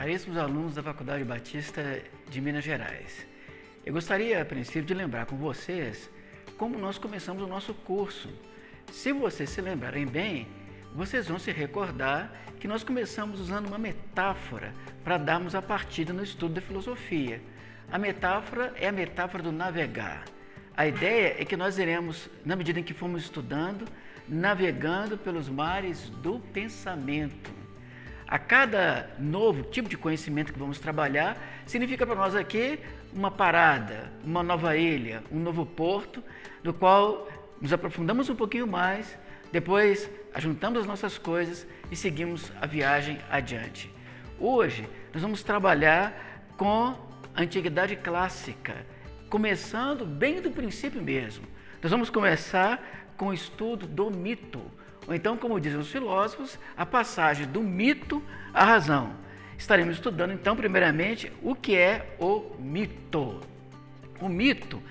caríssimos alunos da Faculdade Batista de Minas Gerais. Eu gostaria, a princípio, de lembrar com vocês como nós começamos o nosso curso. Se vocês se lembrarem bem, vocês vão se recordar que nós começamos usando uma metáfora para darmos a partida no estudo da filosofia. A metáfora é a metáfora do navegar. A ideia é que nós iremos, na medida em que formos estudando, navegando pelos mares do pensamento. A cada novo tipo de conhecimento que vamos trabalhar, significa para nós aqui uma parada, uma nova ilha, um novo porto, no qual nos aprofundamos um pouquinho mais, depois ajuntamos as nossas coisas e seguimos a viagem adiante. Hoje, nós vamos trabalhar com a Antiguidade Clássica, começando bem do princípio mesmo. Nós vamos começar com o estudo do mito, ou então, como dizem os filósofos, a passagem do mito à razão. Estaremos estudando, então, primeiramente, o que é o mito. O mito,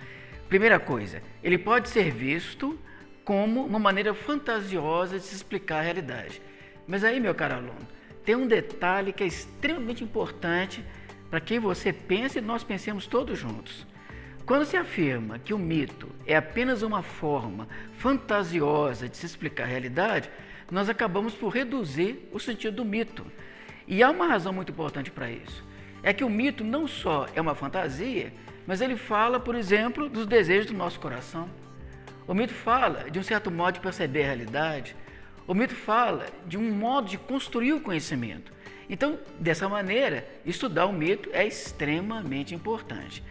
primeira coisa, ele pode ser visto como uma maneira fantasiosa de se explicar a realidade. Mas aí, meu caro aluno, tem um detalhe que é extremamente importante para que você pense e nós pensemos todos juntos. Quando se afirma que o mito é apenas uma forma fantasiosa de se explicar a realidade, nós acabamos por reduzir o sentido do mito. E há uma razão muito importante para isso. É que o mito não só é uma fantasia, mas ele fala, por exemplo, dos desejos do nosso coração. O mito fala de um certo modo de perceber a realidade. O mito fala de um modo de construir o conhecimento. Então, dessa maneira, estudar o mito é extremamente importante.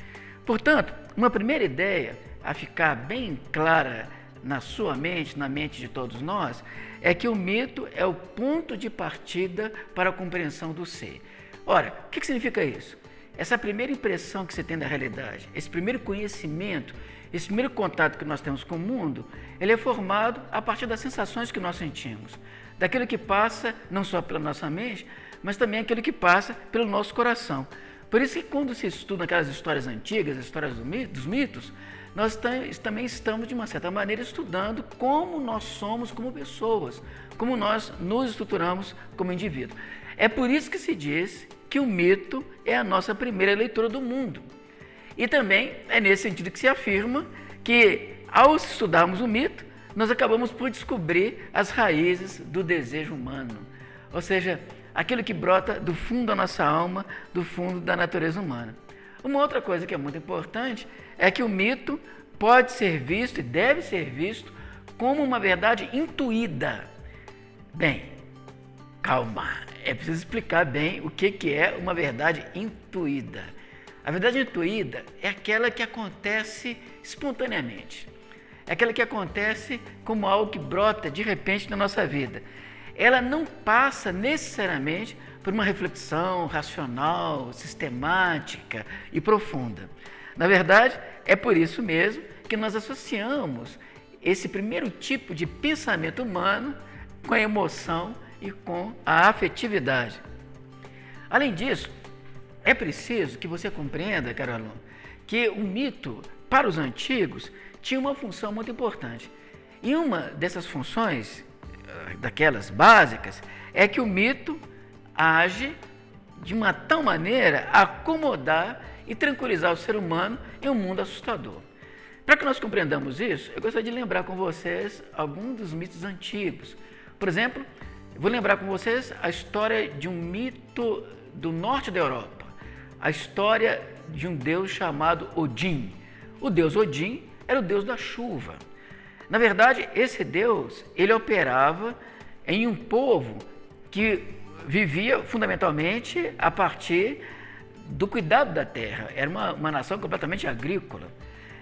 Portanto, uma primeira ideia a ficar bem clara na sua mente, na mente de todos nós, é que o mito é o ponto de partida para a compreensão do ser. Ora, o que significa isso? Essa primeira impressão que você tem da realidade, esse primeiro conhecimento, esse primeiro contato que nós temos com o mundo, ele é formado a partir das sensações que nós sentimos, daquilo que passa não só pela nossa mente, mas também aquilo que passa pelo nosso coração. Por isso que quando se estuda aquelas histórias antigas, as histórias dos mitos, nós também estamos, de uma certa maneira, estudando como nós somos como pessoas, como nós nos estruturamos como indivíduo. É por isso que se diz que o mito é a nossa primeira leitura do mundo. E também é nesse sentido que se afirma que, ao estudarmos o mito, nós acabamos por descobrir as raízes do desejo humano. Ou seja, aquilo que brota do fundo da nossa alma, do fundo da natureza humana. Uma outra coisa que é muito importante é que o mito pode ser visto e deve ser visto como uma verdade intuída. Bem, calma, é preciso explicar bem o que é uma verdade intuída. A verdade intuída é aquela que acontece espontaneamente, é aquela que acontece como algo que brota de repente na nossa vida. Ela não passa necessariamente por uma reflexão racional, sistemática e profunda. Na verdade, é por isso mesmo que nós associamos esse primeiro tipo de pensamento humano com a emoção e com a afetividade. Além disso, é preciso que você compreenda, caro aluno, que o mito, para os antigos, tinha uma função muito importante. E uma dessas funções, daquelas básicas, é que o mito age de uma tal maneira a acomodar e tranquilizar o ser humano em um mundo assustador. Para que nós compreendamos isso, eu gostaria de lembrar com vocês alguns dos mitos antigos. Por exemplo, eu vou lembrar com vocês a história de um mito do norte da Europa, a história de um deus chamado Odin. O deus Odin era o deus da chuva. Na verdade, esse Deus, ele operava em um povo que vivia fundamentalmente a partir do cuidado da terra. Era uma nação completamente agrícola.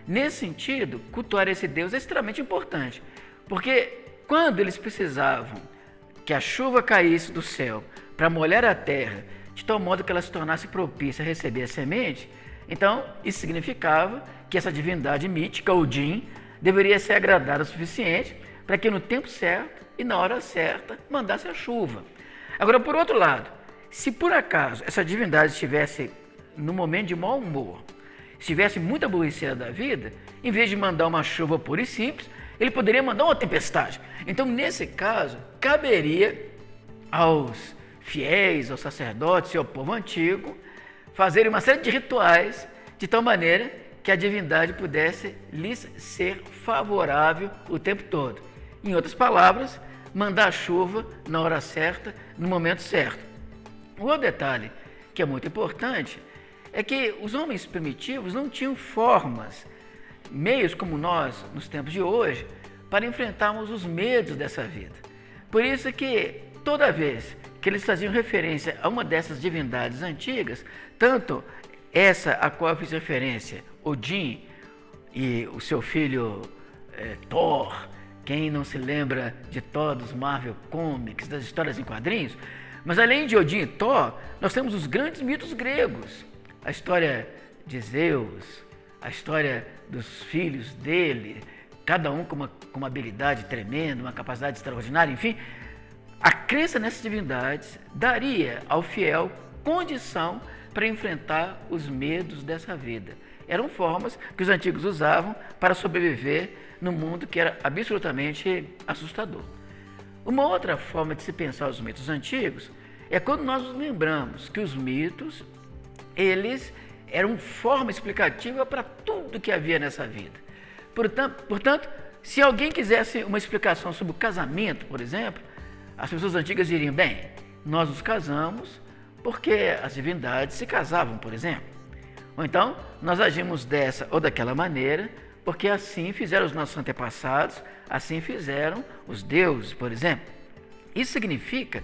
Nesse sentido, cultuar esse Deus é extremamente importante, porque quando eles precisavam que a chuva caísse do céu para molhar a terra, de tal modo que ela se tornasse propícia a receber a semente, então isso significava que essa divindade mítica, Odin, deveria ser agradada o suficiente para que no tempo certo e na hora certa mandasse a chuva. Agora, por outro lado, se por acaso essa divindade estivesse no momento de mau humor, estivesse muito aborrecida da vida, em vez de mandar uma chuva pura e simples, ele poderia mandar uma tempestade. Então, nesse caso, caberia aos fiéis aos sacerdotes e ao povo antigo fazerem uma série de rituais de tal maneira que a divindade pudesse lhes ser favorável o tempo todo. Em outras palavras, mandar a chuva na hora certa, no momento certo. O outro detalhe que é muito importante é que os homens primitivos não tinham formas, meios como nós, nos tempos de hoje, para enfrentarmos os medos dessa vida. Por isso que toda vez que eles faziam referência a uma dessas divindades antigas, tanto essa a qual eu fiz referência, Odin e o seu filho Thor, quem não se lembra de Thor dos Marvel Comics, das histórias em quadrinhos, mas além de Odin e Thor, nós temos os grandes mitos gregos, a história de Zeus, a história dos filhos dele, cada um com uma habilidade tremenda, uma capacidade extraordinária, enfim. A crença nessas divindades daria ao fiel condição para enfrentar os medos dessa vida. Eram formas que os antigos usavam para sobreviver num mundo que era absolutamente assustador. Uma outra forma de se pensar os mitos antigos é quando nós nos lembramos que os mitos, eles eram forma explicativa para tudo que havia nessa vida. Portanto, se alguém quisesse uma explicação sobre o casamento, por exemplo, as pessoas antigas diriam, bem, nós nos casamos porque as divindades se casavam, por exemplo. Ou então, nós agimos dessa ou daquela maneira porque assim fizeram os nossos antepassados, assim fizeram os deuses, por exemplo. Isso significa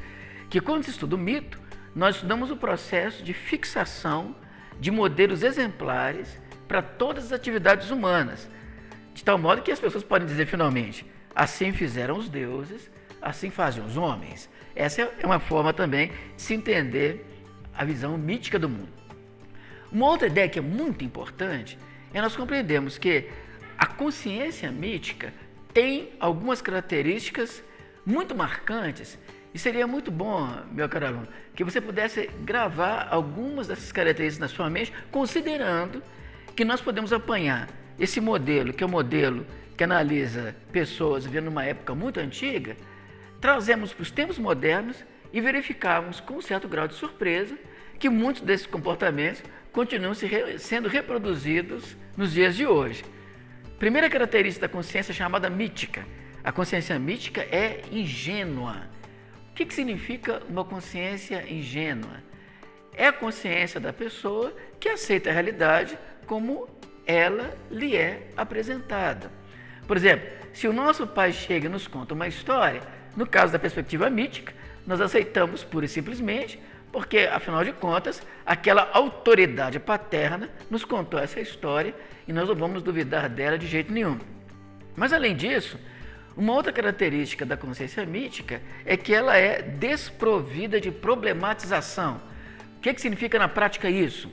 que quando se estuda o mito, nós estudamos o processo de fixação de modelos exemplares para todas as atividades humanas, de tal modo que as pessoas podem dizer finalmente, assim fizeram os deuses, assim fazem os homens. Essa é uma forma também de se entender a visão mítica do mundo. Uma outra ideia que é muito importante é nós compreendermos que a consciência mítica tem algumas características muito marcantes e seria muito bom, meu caro aluno, que você pudesse gravar algumas dessas características na sua mente, considerando que nós podemos apanhar esse modelo, que é o modelo que analisa pessoas vivendo numa época muito antiga, trazemos para os tempos modernos e verificamos com um certo grau de surpresa que muitos desses comportamentos continuam sendo reproduzidos nos dias de hoje. Primeira característica da consciência é chamada mítica. A consciência mítica é ingênua. O que significa uma consciência ingênua? É a consciência da pessoa que aceita a realidade como ela lhe é apresentada. Por exemplo, se o nosso pai chega e nos conta uma história, no caso da perspectiva mítica, nós aceitamos pura e simplesmente porque, afinal de contas, aquela autoridade paterna nos contou essa história e nós não vamos duvidar dela de jeito nenhum. Mas, além disso, uma outra característica da consciência mítica é que ela é desprovida de problematização. O que significa na prática isso?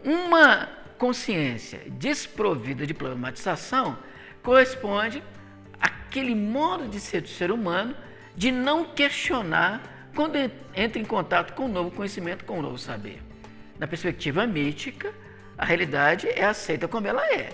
Uma consciência desprovida de problematização corresponde àquele modo de ser do ser humano de não questionar quando entra em contato com um novo conhecimento, com um novo saber. Na perspectiva mítica, a realidade é aceita como ela é.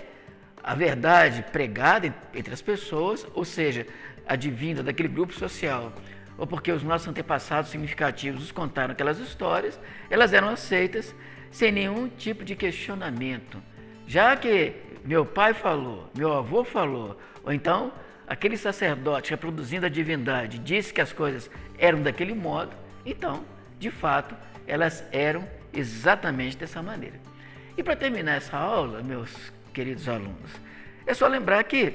A verdade pregada entre as pessoas, ou seja, advinda daquele grupo social, ou porque os nossos antepassados significativos nos contaram aquelas histórias, elas eram aceitas sem nenhum tipo de questionamento. Já que meu pai falou, meu avô falou, ou então aquele sacerdote reproduzindo a divindade disse que as coisas eram daquele modo, então, de fato, elas eram exatamente dessa maneira. E para terminar essa aula, meus queridos alunos, é só lembrar que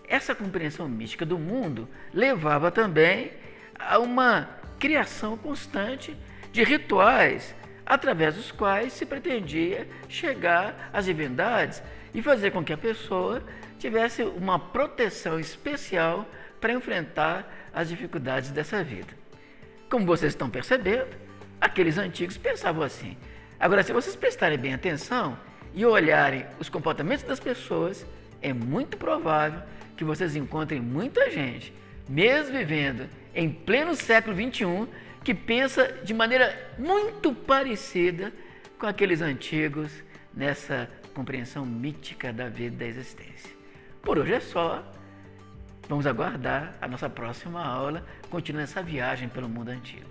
essa compreensão mística do mundo levava também a uma criação constante de rituais através dos quais se pretendia chegar às divindades e fazer com que a pessoa tivesse uma proteção especial para enfrentar as dificuldades dessa vida. Como vocês estão percebendo, aqueles antigos pensavam assim. Agora, se vocês prestarem bem atenção e olharem os comportamentos das pessoas, é muito provável que vocês encontrem muita gente, mesmo vivendo em pleno século XXI, que pensa de maneira muito parecida com aqueles antigos nessa compreensão mítica da vida e da existência. Por hoje é só. Vamos aguardar a nossa próxima aula, continuando essa viagem pelo mundo antigo.